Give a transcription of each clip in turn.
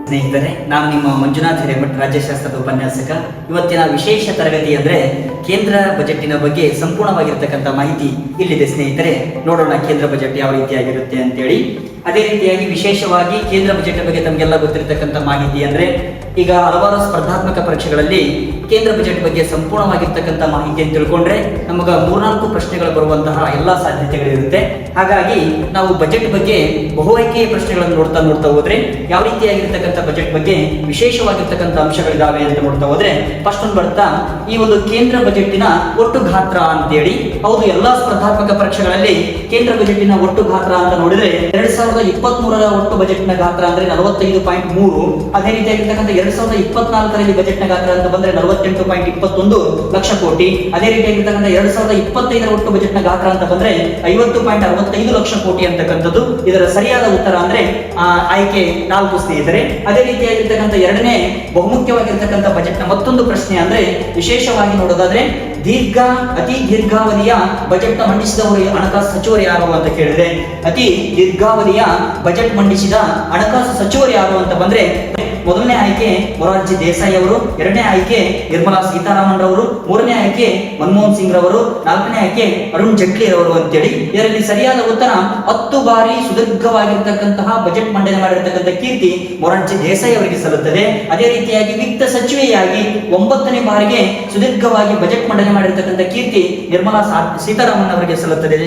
ಸ್ನೇಹಿತರೆ, ನಾನು ನಿಮ್ಮ ಮಂಜುನಾಥ್ ಹಿರೇಮಠ್, ರಾಜ್ಯಶಾಸ್ತ್ರದ ಉಪನ್ಯಾಸಕ. ಇವತ್ತಿನ ವಿಶೇಷ ತರಗತಿ ಅಂದರೆ ಕೇಂದ್ರ ಬಜೆಟಿನ ಬಗ್ಗೆ ಸಂಪೂರ್ಣವಾಗಿರ್ತಕ್ಕಂಥ ಮಾಹಿತಿ ಇಲ್ಲಿದೆ. ಸ್ನೇಹಿತರೆ, ನೋಡೋಣ ಕೇಂದ್ರ ಬಜೆಟ್ ಯಾವ ರೀತಿಯಾಗಿರುತ್ತೆ ಅಂತೇಳಿ. ಅದೇ ರೀತಿಯಾಗಿ ವಿಶೇಷವಾಗಿ ಕೇಂದ್ರ ಬಜೆಟ್ ಬಗ್ಗೆ ತಮಗೆಲ್ಲ ಗೊತ್ತಿರತಕ್ಕಂಥ ಮಾಹಿತಿ ಅಂದರೆ, ಈಗ ಹಲವಾರು ಸ್ಪರ್ಧಾತ್ಮಕ ಪರೀಕ್ಷೆಗಳಲ್ಲಿ ಕೇಂದ್ರ ಬಜೆಟ್ ಬಗ್ಗೆ ಸಂಪೂರ್ಣವಾಗಿರ್ತಕ್ಕಂಥ ಮಾಹಿತಿಯನ್ನು ತಿಳ್ಕೊಂಡ್ರೆ ನಮಗೆ 3-4 ಪ್ರಶ್ನೆಗಳು ಬರುವಂತಹ ಎಲ್ಲ ಸಾಧ್ಯತೆಗಳಿರುತ್ತೆ. ಹಾಗಾಗಿ ನಾವು ಬಜೆಟ್ ಬಗ್ಗೆ ಬಹು ಆಯ್ಕೆಯ ಪ್ರಶ್ನೆಗಳನ್ನು ನೋಡ್ತಾ ಹೋದ್ರೆ ಯಾವ ರೀತಿಯಾಗಿರ್ತಕ್ಕಂಥ ಬಜೆಟ್ ಬಗ್ಗೆ ವಿಶೇಷವಾಗಿರ್ತಕ್ಕಂಥ ಅಂಶಗಳಿದಾವೆ ಅಂತ ನೋಡ್ತಾ ಹೋದ್ರೆ, ಫಸ್ಟ್ ಒಂದು ಬರ್ತಾ ಈ ಒಂದು ಕೇಂದ್ರ ಬಜೆಟಿನ ಒಟ್ಟು ಗಾತ್ರ ಅಂತೇಳಿ. ಹೌದು, ಎಲ್ಲಾ ಸ್ಪರ್ಧಾತ್ಮಕ ಪರೀಕ್ಷೆಗಳಲ್ಲಿ ಕೇಂದ್ರ ಬಜೆಟಿನ ಒಟ್ಟು ಗಾತ್ರ ಅಂತ ನೋಡಿದ್ರೆ 2023ರ ಒಟ್ಟು ಬಜೆಟ್ನ ಗಾತ್ರ ಅಂದ್ರೆ 45.3. ಅದೇ ರೀತಿಯಾಗಿರ್ತಕ್ಕಂಥ 2024ರಲ್ಲಿ ಬಜೆಟ್ನ ಗಾತ್ರ ಅಂತ ಬಂದ್ರೆ 48.21 ಲಕ್ಷ ಕೋಟಿ. ಅದೇ ರೀತಿಯಾಗಿರ್ತಕ್ಕಂಥ 2025ರ ಒಟ್ಟು ಬಜೆಟ್ನ ಗಾತ್ರ ಅಂತ ಬಂದ್ರೆ 50.65 ಲಕ್ಷ ಕೋಟಿ ಅಂತಕ್ಕಂಥದ್ದು ಇದರ ಸರಿಯಾದ ಉತ್ತರ ಅಂದ್ರೆ ಆಯ್ಕೆ 4 ಸ್ನೇಹಿತರೆ. ಅದೇ ರೀತಿಯಾಗಿರ್ತಕ್ಕಂಥ ಎರಡನೇ ಬಹುಮುಖ್ಯವಾಗಿರ್ತಕ್ಕಂಥ ಬಜೆಟ್ನ ಮತ್ತೊಂದು ಪ್ರಶ್ನೆ ಅಂದ್ರೆ, ವಿಶೇಷವಾಗಿ ನೋಡೋದಾದ್ರೆ ಅತಿ ದೀರ್ಘಾವಧಿಯ ಬಜೆಟ್ ಮಂಡಿಸಿದವರು ಹಣಕಾಸು ಸಚಿವರು ಯಾರು ಅಂತ ಕೇಳಿದ್ರೆ, ಅತಿ ದೀರ್ಘಾವಧಿಯ ಬಜೆಟ್ ಮಂಡಿಸಿದ ಹಣಕಾಸು ಸಚಿವರು ಯಾರು ಅಂತ ಬಂದ್ರೆ, ಮೊದಲನೇ ಆಯ್ಕೆ ಮೊರಾರ್ಜಿ ದೇಸಾಯಿ ಅವರು, ಎರಡನೇ ಆಯ್ಕೆ ನಿರ್ಮಲಾ ಸೀತಾರಾಮನ್ ರವರು, ಮೂರನೇ ಆಯ್ಕೆ ಮನಮೋಹನ್ ಸಿಂಗ್ ರವರು, ನಾಲ್ಕನೇ ಆಯ್ಕೆ ಅರುಣ್ ಜೇಟ್ಲಿ ರವರು ಅಂತೇಳಿ. ಇದರಲ್ಲಿ ಸರಿಯಾದ ಉತ್ತರ 10 ಬಾರಿ ಸುದೀರ್ಘವಾಗಿರ್ತಕ್ಕಂತಹ ಬಜೆಟ್ ಮಂಡನೆ ಮಾಡಿರ್ತಕ್ಕಂಥ ಕೀರ್ತಿ ಮೊರಾರ್ಜಿ ದೇಸಾಯಿ ಅವರಿಗೆ ಸಲ್ಲುತ್ತದೆ. ಅದೇ ರೀತಿಯಾಗಿ ವಿತ್ತ ಸಚಿವೆಯಾಗಿ 9ನೇ ಬಾರಿಗೆ ಸುದೀರ್ಘವಾಗಿ ಬಜೆಟ್ ಮಂಡನೆ ಮಾಡಿರ್ತಕ್ಕಂಥ ಕೀರ್ತಿ ನಿರ್ಮಲಾ ಸೀತಾರಾಮನ್ ಅವರಿಗೆ ಸಲ್ಲುತ್ತದೆ.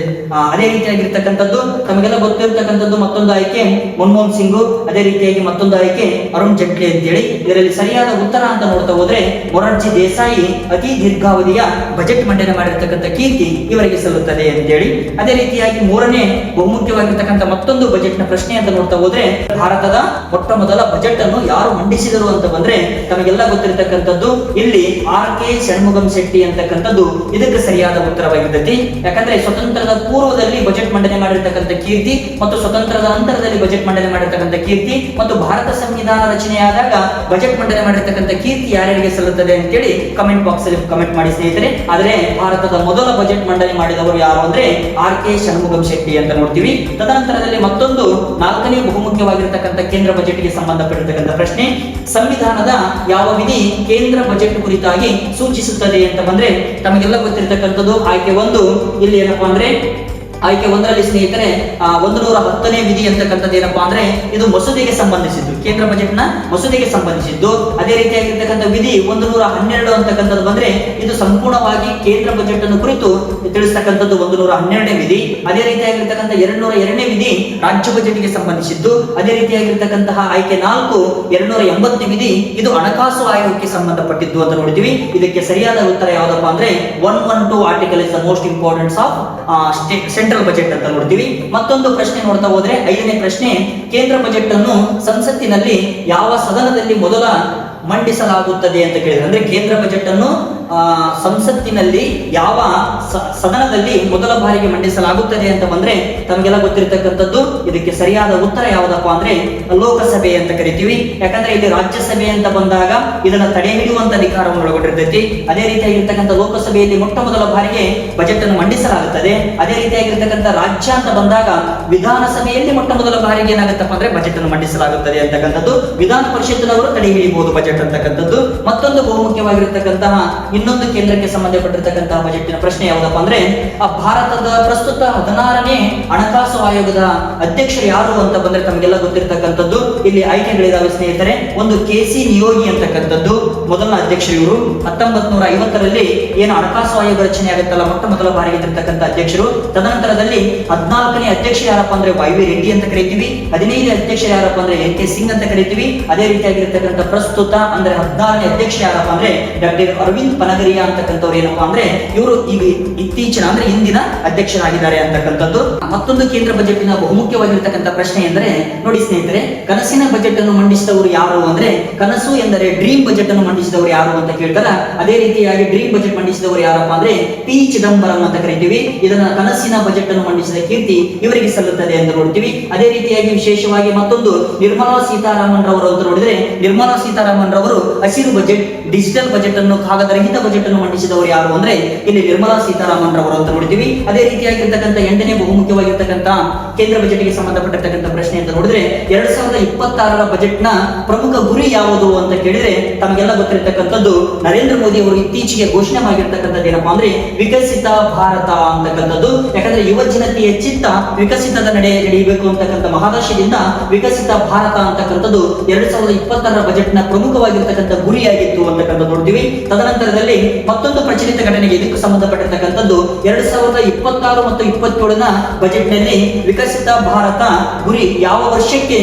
ಅದೇ ರೀತಿಯಾಗಿರ್ತಕ್ಕಂಥದ್ದು ತಮಗೆಲ್ಲ ಗೊತ್ತಿರತಕ್ಕಂಥದ್ದು ಮತ್ತೊಂದು ಆಯ್ಕೆ ಮನಮೋಹನ್ ಸಿಂಗ್, ಅದೇ ರೀತಿಯಾಗಿ ಮತ್ತೊಂದು ಆಯ್ಕೆ ಅರುಣ್ ಜೇಟ್ಲಿ ಅಂತೇಳಿ. ಇದರಲ್ಲಿ ಸರಿಯಾದ ಉತ್ತರ ಅಂತ ನೋಡ್ತಾ ಹೋದ್ರೆ ಮೊರಾರ್ಜಿ ದೇಸಾಯಿ ಅತಿ ದೀರ್ಘಾವಧಿಯ ಬಜೆಟ್ ಮಂಡನೆ ಮಾಡಿರ್ತಕ್ಕಂಥ ಕೀರ್ತಿ ಇವರಿಗೆ ಸಲ್ಲುತ್ತದೆ ಅಂತೇಳಿ. ಅದೇ ರೀತಿಯಾಗಿ ಮೂರನೇ ಬಹುಮುಖ್ಯವಾಗಿರ್ತಕ್ಕಂಥ ಮತ್ತೊಂದು ಬಜೆಟ್ನ ಪ್ರಶ್ನೆ ಅಂತ ನೋಡ್ತಾ ಹೋದ್ರೆ, ಭಾರತದ ಮೊಟ್ಟ ಮೊದಲ ಬಜೆಟ್ ಅನ್ನು ಯಾರು ಮಂಡಿಸಿದರು ಅಂತ ಬಂದ್ರೆ ತಮಗೆಲ್ಲ ಗೊತ್ತಿರತಕ್ಕಂಥದ್ದು ಇಲ್ಲಿ R.K. ಷಣ್ಮುಗಂ ಶೆಟ್ಟಿ ಅಂತಕ್ಕಂಥದ್ದು ಇದಕ್ಕೆ ಸರಿಯಾದ ಉತ್ತರವಾಗಿರ್ತೈತಿ. ಯಾಕಂದ್ರೆ ಸ್ವತಂತ್ರದ ಪೂರ್ವದಲ್ಲಿ ಬಜೆಟ್ ಮಂಡನೆ ಮಾಡಿರ್ತಕ್ಕಂಥ ಕೀರ್ತಿ ಮತ್ತು ಸ್ವತಂತ್ರದ ನಂತರದಲ್ಲಿ ಬಜೆಟ್ ಮಂಡನೆ ಮಾಡಿರ್ತಕ್ಕಂಥ ಕೀರ್ತಿ ಮತ್ತು ಭಾರತ ಸಂವಿಧಾನ ರಚನೆಯಾದಾಗ ಬಜೆಟ್ ಮಂಡನೆ ಮಾಡಿರ್ತಕ್ಕಂಥ ಕೀರ್ತಿ ಯಾರ್ಯಾರಿಗೆ ಸಲ್ಲುತ್ತದೆ ಅಂತೇಳಿ ಕಮೆಂಟ್ ಬಾಕ್ಸ್ ಅಲ್ಲಿ ಕಮೆಂಟ್ ಮಾಡಿ ಸ್ನೇಹಿತರೆ. ಆದ್ರೆ ಭಾರತದ ಮೊದಲ ಬಜೆಟ್ ಮಂಡನೆ ಮಾಡಿದವರು ಯಾರು ಅಂದ್ರೆ R.K. ಷಣ್ಮುಗಂ ಶೆಟ್ಟಿ ಅಂತ ನೋಡ್ತೀವಿ. ತದನಂತರದಲ್ಲಿ ಮತ್ತೊಂದು 4ನೇ ಬಹುಮುಖ್ಯವಾಗಿರ್ತಕ್ಕಂಥ ಕೇಂದ್ರ ಬಜೆಟ್ಗೆ ಸಂಬಂಧಪಟ್ಟಿರ್ತಕ್ಕಂಥ ಪ್ರಶ್ನೆ, ಸಂವಿಧಾನದ ಯಾವ ವಿಧಿ ಕೇಂದ್ರ ಬಜೆಟ್ ಕುರಿತಾಗಿ ಸೂಚಿಸುತ್ತದೆ ಅಂತ ಬಂದ್ರೆ ತಮಗೆಲ್ಲ ಗೊತ್ತಿರತಕ್ಕಂಥದ್ದು ಆಯ್ಕೆ 1. ಇಲ್ಲಿ ಏನಪ್ಪಾ ಅಂದ್ರೆ ಆಯ್ಕೆ 1ರಲ್ಲಿ ಸ್ನೇಹಿತರೆ 110ನೇ ವಿಧಿ ಅಂತಕ್ಕಂಥದ್ದು ಏನಪ್ಪಾ ಅಂದ್ರೆ ಇದು ಮಸೂದೆಗೆ ಸಂಬಂಧಿಸಿದ್ದು, ಕೇಂದ್ರ ಬಜೆಟ್ನ ಮಸೂದೆಗೆ ಸಂಬಂಧಿಸಿದ್ದು. ಅದೇ ರೀತಿಯಾಗಿರ್ತಕ್ಕಂಥ ವಿಧಿ 112 ಅಂತಕ್ಕಂಥದ್ದು ಬಂದ್ರೆ ಇದು ಸಂಪೂರ್ಣವಾಗಿ ಕೇಂದ್ರ ಬಜೆಟ್ ಅನ್ನು ಕುರಿತು ತಿಳಿಸ್ತಕ್ಕಂಥದ್ದು 112ನೇ ವಿಧಿ. ಅದೇ ರೀತಿಯಾಗಿರ್ತಕ್ಕಂಥ 202ನೇ ವಿಧಿ ರಾಜ್ಯ ಬಜೆಟ್ಗೆ ಸಂಬಂಧಿಸಿದ್ದು. ಅದೇ ರೀತಿಯಾಗಿರ್ತಕ್ಕಂತಹ ಆಯ್ಕೆ 4 280ನೇ ವಿಧಿ ಇದು ಹಣಕಾಸು ಆಯೋಗಕ್ಕೆ ಸಂಬಂಧಪಟ್ಟಿದ್ದು ಅಂತ ನೋಡ್ತೀವಿ. ಇದಕ್ಕೆ ಸರಿಯಾದ ಉತ್ತರ ಯಾವ್ದಪ್ಪ ಅಂದ್ರೆ 112 article is the most importance of central budget ಅಂತ ನೋಡ್ತೀವಿ. ಮತ್ತೊಂದು ಪ್ರಶ್ನೆ ನೋಡ್ತಾ ಹೋದ್ರೆ 5ನೇ ಪ್ರಶ್ನೆ, ಕೇಂದ್ರ ಬಜೆಟ್ ಅನ್ನು ಸಂಸತ್ತಿನಲ್ಲಿ ಯಾವ ಸದನದಲ್ಲಿ ಮೊದಲ ಮಂಡಿಸಲಾಗುತ್ತದೆ ಅಂತ ಕೇಳಿದ್ರೆ, ಅಂದ್ರೆ ಕೇಂದ್ರ ಬಜೆಟ್ ಅನ್ನು ಸಂಸತ್ತಿನಲ್ಲಿ ಯಾವ ಸದನದಲ್ಲಿ ಮೊದಲ ಬಾರಿಗೆ ಮಂಡಿಸಲಾಗುತ್ತದೆ ಅಂತ ಬಂದ್ರೆ ತಮಗೆಲ್ಲ ಗೊತ್ತಿರತಕ್ಕಂಥದ್ದು ಇದಕ್ಕೆ ಸರಿಯಾದ ಉತ್ತರ ಯಾವುದಪ್ಪ ಅಂದ್ರೆ ಲೋಕಸಭೆ ಅಂತ ಕರಿತೀವಿ. ಯಾಕಂದ್ರೆ ಇಲ್ಲಿ ರಾಜ್ಯಸಭೆ ಅಂತ ಬಂದಾಗ ಇದನ್ನ ತಡೆ ಹಿಡಿಯುವಂತ ಅಧಿಕಾರವನ್ನು ಒಳಗೊಂಡಿರ್ತೈತಿ. ಅದೇ ರೀತಿಯಾಗಿರ್ತಕ್ಕಂಥ ಲೋಕಸಭೆಯಲ್ಲಿ ಮೊಟ್ಟ ಮೊದಲ ಬಾರಿಗೆ ಬಜೆಟ್ ಅನ್ನು ಮಂಡಿಸಲಾಗುತ್ತದೆ. ಅದೇ ರೀತಿಯಾಗಿರ್ತಕ್ಕಂಥ ರಾಜ್ಯ ಅಂತ ಬಂದಾಗ ವಿಧಾನಸಭೆಯಲ್ಲಿ ಮೊಟ್ಟ ಮೊದಲ ಬಾರಿಗೆ ಏನಾಗುತ್ತಪ್ಪ ಅಂದ್ರೆ ಬಜೆಟ್ ಅನ್ನು ಮಂಡಿಸಲಾಗುತ್ತದೆ ಅಂತಕ್ಕಂಥದ್ದು. ವಿಧಾನ ಪರಿಷತ್ತಿನವರು ತಡೆ ಹಿಡಿಯಬಹುದು ಬಜೆಟ್ ಅಂತಕ್ಕಂಥದ್ದು. ಮತ್ತೊಂದು ಬಹುಮುಖ್ಯವಾಗಿರ್ತಕ್ಕಂತಹ ಇನ್ನೊಂದು ಕೇಂದ್ರಕ್ಕೆ ಸಂಬಂಧಪಟ್ಟಿರ್ತಕ್ಕಂತಹ ಬಜೆಟಿನ ಪ್ರಶ್ನೆ ಯಾವುದಪ್ಪ ಅಂದ್ರೆ ಭಾರತದ ಪ್ರಸ್ತುತ 16ನೇ ಹಣಕಾಸು ಆಯೋಗದ ಅಧ್ಯಕ್ಷರು ಯಾರು ಅಂತ ಬಂದ್ರೆ ತಮಗೆಲ್ಲ ಗೊತ್ತಿರತಕ್ಕಂಥದ್ದು ಇಲ್ಲಿ ಆಯ್ಕೆಗಳಿದಾವೆ ಸ್ನೇಹಿತರೆ. ಒಂದು KC ನಿಯೋಗಿ ಅಂತಕ್ಕಂಥದ್ದು ಮೊದಲ ಅಧ್ಯಕ್ಷರು. ಇವರು 1950ರಲ್ಲಿ ಏನು ಹಣಕಾಸು ಆಯೋಗ ರಚನೆ ಆಗುತ್ತಲ್ಲ ಮೊಟ್ಟ ಮೊದಲ ಬಾರಿಗೆ ಇದ್ದಿರ್ತಕ್ಕಂಥ ಅಧ್ಯಕ್ಷರು. ತದನಂತರದಲ್ಲಿ 14ನೇ ಅಧ್ಯಕ್ಷ ಯಾರಪ್ಪ ಅಂದ್ರೆ YV ರೆಡ್ಡಿ ಅಂತ ಕರಿತೀವಿ. 15ನೇ ಅಧ್ಯಕ್ಷ ಯಾರಪ್ಪ ಅಂದ್ರೆ NK ಸಿಂಗ್ ಅಂತ ಕರಿತೀವಿ. ಅದೇ ರೀತಿಯಾಗಿರ್ತಕ್ಕಂಥ ಪ್ರಸ್ತುತ ಅಂದ್ರೆ 16ನೇ ಅಧ್ಯಕ್ಷ ಯಾರಪ್ಪ ಅಂದ್ರೆ ಡಾಕ್ಟರ್ ಅರವಿಂದ್ ಪನಗರಿಯಾ ಅಂತಕ್ಕಂಥವ್ರು ಏನಪ್ಪಾ ಅಂದ್ರೆ ಇವರು ಈಗ ಇತ್ತೀಚಿನ ಅಂದ್ರೆ ಇಂದಿನ ಅಧ್ಯಕ್ಷರಾಗಿದ್ದಾರೆ ಅಂತಕ್ಕಂಥದ್ದು. ಮತ್ತೊಂದು ಕೇಂದ್ರ ಬಜೆಟ್ನ ಬಹುಮುಖ್ಯವಾಗಿರ್ತಕ್ಕಂಥ ಪ್ರಶ್ನೆ ಎಂದರೆ ನೋಡಿ ಸ್ನೇಹಿತರೆ, ಕನಸಿನ ಬಜೆಟ್ ಅನ್ನು ಮಂಡಿಸಿದವರು ಯಾರು ಅಂದ್ರೆ ಕನಸು ಎಂದರೆ ಡ್ರೀಮ್ ಬಜೆಟ್ ಅನ್ನು ಮಂಡಿಸಿದವರು ಯಾರು ಅಂತ ಕೇಳ್ತಾರ. ಅದೇ ರೀತಿಯಾಗಿ ಡ್ರೀಮ್ ಬಜೆಟ್ ಮಂಡಿಸಿದವರು ಯಾರಪ್ಪ ಅಂದ್ರೆ P. ಚಿದಂಬರಂ ಅಂತ ಕರಿತೀವಿ. ಇದನ್ನ ಕನಸಿನ ಬಜೆಟ್ ಅನ್ನು ಮಂಡಿಸಿದ ಕೀರ್ತಿ ಇವರಿಗೆ ಸಲ್ಲುತ್ತದೆ ಅಂತ ನೋಡ್ತೀವಿ. ಅದೇ ರೀತಿಯಾಗಿ ವಿಶೇಷವಾಗಿ ಮತ್ತೊಂದು ನಿರ್ಮಲಾ ಸೀತಾರಾಮನ್ ರವರು ಅಂತ ನೋಡಿದ್ರೆ ನಿರ್ಮಲಾ ಸೀತಾರಾಮನ್ ರವರು ಹಸಿರು ಬಜೆಟ್, ಡಿಜಿಟಲ್ ಬಜೆಟ್ ಅನ್ನು ಕಾಗದರಹಿತ ಬಜೆಟ್ ಅನ್ನು ಮಂಡಿಸಿದವರು ಯಾರು ಅಂದ್ರೆ ಇಲ್ಲಿ ನಿರ್ಮಲಾ ಸೀತಾರಾಮನ್ ರವರು ಅಂತ ನೋಡ್ತೀವಿ. ಅದೇ ರೀತಿಯಾಗಿರ್ತಕ್ಕಂಥ 8ನೇ ಬಹುಮುಖ್ಯವಾಗಿರ್ತಕ್ಕಂಥ ಕೇಂದ್ರ ಬಜೆಟ್ಗೆ ಸಂಬಂಧಪಟ್ಟಿರ್ತಕ್ಕಂಥ ಪ್ರಶ್ನೆ ಅಂತ ನೋಡಿದ್ರೆ 2026ರ ಬಜೆಟ್ ನ ಪ್ರಮುಖ ಗುರಿ ಯಾವುದು ಅಂತ ಕೇಳಿದ್ರೆ ತಮಗೆಲ್ಲ ಗೊತ್ತಿರತಕ್ಕಂಥದ್ದು ನರೇಂದ್ರ ಮೋದಿ ಅವರು ಇತ್ತೀಚೆಗೆ ಘೋಷಣೆ ಮಾಡಿರ್ತಕ್ಕಂಥದ್ದು ಏನಪ್ಪಾ ಅಂದ್ರೆ ವಿಕಸಿತ ಭಾರತ ಅಂತಕ್ಕಂಥದ್ದು. ಯಾಕಂದ್ರೆ ಯುವ ಜನತೆಯ ಚಿತ್ತ ವಿಕಸಿತದ ನಡೆಯಬೇಕು ಅಂತಕ್ಕಂಥ ಮಹಾದಾಶದಿಂದ ವಿಕಸಿತ ಭಾರತ ಅಂತಕ್ಕಂಥದ್ದು 2026ರ ಬಜೆಟ್ ನ ಪ್ರಮುಖವಾಗಿರ್ತಕ್ಕಂಥ ಗುರಿಯಾಗಿತ್ತು ಅಂತಕ್ಕಂಥ ನೋಡ್ತೀವಿ. ತದನಂತರದಲ್ಲಿ ಮತ್ತೊಂದು ಪ್ರಚಲಿತ ಘಟನೆಗೆ ಇದಕ್ಕೆ ಸಂಬಂಧಪಟ್ಟಿರ್ತಕ್ಕಂಥದ್ದು 2026 ಮತ್ತು 27ನ ಬಜೆಟ್ ನಲ್ಲಿ ವಿಕಸಿತ ಭಾರತ ಗುರಿ ಯಾವ ವರ್ಷಕ್ಕೆ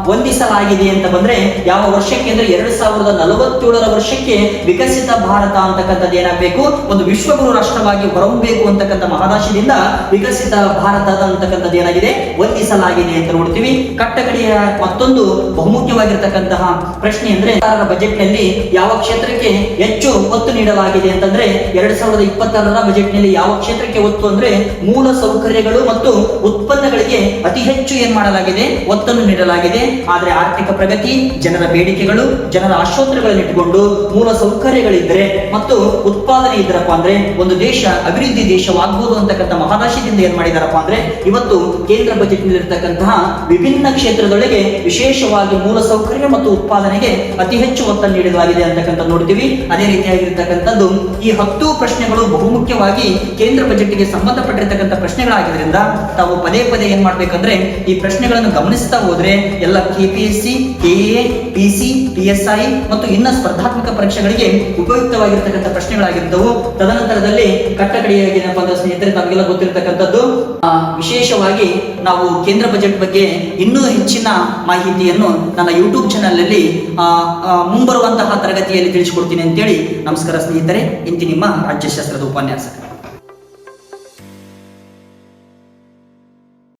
ಹೊಂದಿಸಲಾಗಿದೆ ಅಂತ ಬಂದ್ರೆ ಯಾವ ವರ್ಷಕ್ಕೆ ಅಂದ್ರೆ 2047ರ ವರ್ಷಕ್ಕೆ ವಿಕಸಿತ ಭಾರತ ಅಂತಕ್ಕಂಥದ್ದು ಏನಾಗಬೇಕು, ಒಂದು ವಿಶ್ವಗುರು ರಾಷ್ಟ್ರವಾಗಿ ಹೊರಹೊಮ್ಮಬೇಕು ಅಂತಕ್ಕಂಥ ಮಹಾದಾಶದಿಂದ ವಿಕಸಿತ ಭಾರತದ ಅಂತಕ್ಕಂಥದ್ದು ಏನಾಗಿದೆ ಹೊಂದಿಸಲಾಗಿದೆ ಅಂತ ನೋಡ್ತೀವಿ. ಕಟ್ಟಕಡೆಯ ಮತ್ತೊಂದು ಬಹುಮುಖ್ಯವಾಗಿರ್ತಕ್ಕಂತಹ ಪ್ರಶ್ನೆ ಅಂದ್ರೆ ಬಜೆಟ್ ನಲ್ಲಿ ಯಾವ ಕ್ಷೇತ್ರಕ್ಕೆ ಹೆಚ್ಚು ಒತ್ತು ನೀಡಲಾಗಿದೆ ಅಂತಂದ್ರೆ 2026ರ ಬಜೆಟ್ ನಲ್ಲಿ ಯಾವ ಕ್ಷೇತ್ರಕ್ಕೆ ಒತ್ತು ಅಂದ್ರೆ ಮೂಲ ಸೌಕರ್ಯಗಳು ಮತ್ತು ಉತ್ಪನ್ನಗಳಿಗೆ ಅತಿ ಹೆಚ್ಚು ಏನ್ ಮಾಡಲಾಗಿದೆ, ಒತ್ತನ್ನು ನೀಡಲಾಗಿದೆ. ಆದ್ರೆ ಆರ್ಥಿಕ ಪ್ರಗತಿ, ಜನರ ಬೇಡಿಕೆಗಳು, ಜನರ ಆಶೋತ್ತರಗಳನ್ನು ಇಟ್ಟುಕೊಂಡು ಮೂಲ ಸೌಕರ್ಯಗಳಿದ್ರೆ ಮತ್ತು ಉತ್ಪಾದನೆ ಇದ್ರಪ್ಪ ಅಂದ್ರೆ ಒಂದು ದೇಶ ಅಭಿವೃದ್ಧಿ ದೇಶವಾಗಬಹುದು ಅಂತಕ್ಕಂಥ ಮಹಾದಾಶದಿಂದ ಏನ್ ಮಾಡಿದಾರಪ್ಪ ಅಂದ್ರೆ ಇವತ್ತು ಕೇಂದ್ರ ಬಜೆಟ್ ನಲ್ಲಿರ್ತಕ್ಕಂತಹ ವಿಭಿನ್ನ ಕ್ಷೇತ್ರದೊಳಗೆ ವಿಶೇಷವಾಗಿ ಮೂಲ ಸೌಕರ್ಯ ಮತ್ತು ಉತ್ಪಾದನೆಗೆ ಅತಿ ಹೆಚ್ಚು ಒತ್ತನ್ನು ನೀಡಲಾಗಿದೆ ಅಂತಕ್ಕಂಥ ನೋಡ್ತೀವಿ. ಅದೇ ರೀತಿಯಾಗಿರ್ತಕ್ಕಂಥದ್ದು ಈ 10 ಪ್ರಶ್ನೆಗಳು ಬಹುಮುಖ್ಯವಾಗಿ ಕೇಂದ್ರ ಬಜೆಟ್ಗೆ ಸಂಬಂಧಪಟ್ಟಿರ್ತಕ್ಕಂಥ ಪ್ರಶ್ನೆಗಳಾಗಿದ್ದರಿಂದ ತಾವು ಪದೇ ಪದೇ ಏನ್ ಮಾಡ್ಬೇಕಂದ್ರೆ ಈ ಪ್ರಶ್ನೆಗಳನ್ನು ಗಮನಿಸ್ತಾ ಹೋದ್ರೆ ಎಲ್ಲ ಕೆಪಿಎಸ್ಸಿ, ಕೆಎ, ಪಿಸಿ, ಪಿಎಸ್ಐ ಮತ್ತು ಇನ್ನ ಸ್ಪರ್ಧಾತ್ಮಕ ಪರೀಕ್ಷೆಗಳಿಗೆ ಉಪಯುಕ್ತವಾಗಿರ್ತಕ್ಕಂಥ ಪ್ರಶ್ನೆಗಳಾಗಿರ್ತವು. ತದನಂತರದಲ್ಲಿ ಕಟ್ಟಕಡೆಯಾಗಿ ಏನಪ್ಪಾ ಅಂದ್ರೆ ಸ್ನೇಹಿತರೆ ತಮಗೆಲ್ಲ ಗೊತ್ತಿರತಕ್ಕಂಥದ್ದು ವಿಶೇಷವಾಗಿ ನಾವು ಕೇಂದ್ರ ಬಜೆಟ್ ಬಗ್ಗೆ ಇನ್ನೂ ಹೆಚ್ಚಿನ ಮಾಹಿತಿಯನ್ನು ನನ್ನ ಯೂಟ್ಯೂಬ್ ಚಾನಲ್ ಅಲ್ಲಿ ಮುಂಬರುವಂತಹ ತರಗತಿಯಲ್ಲಿ ತಿಳಿಸಿಕೊಡ್ತೀನಿ ಅಂತೇಳಿ ನಮಸ್ಕಾರ ಸ್ನೇಹಿತರೆ. ಇಂತಿ ನಿಮ್ಮ ರಾಜ್ಯಶಾಸ್ತ್ರದ ಉಪನ್ಯಾಸಕ.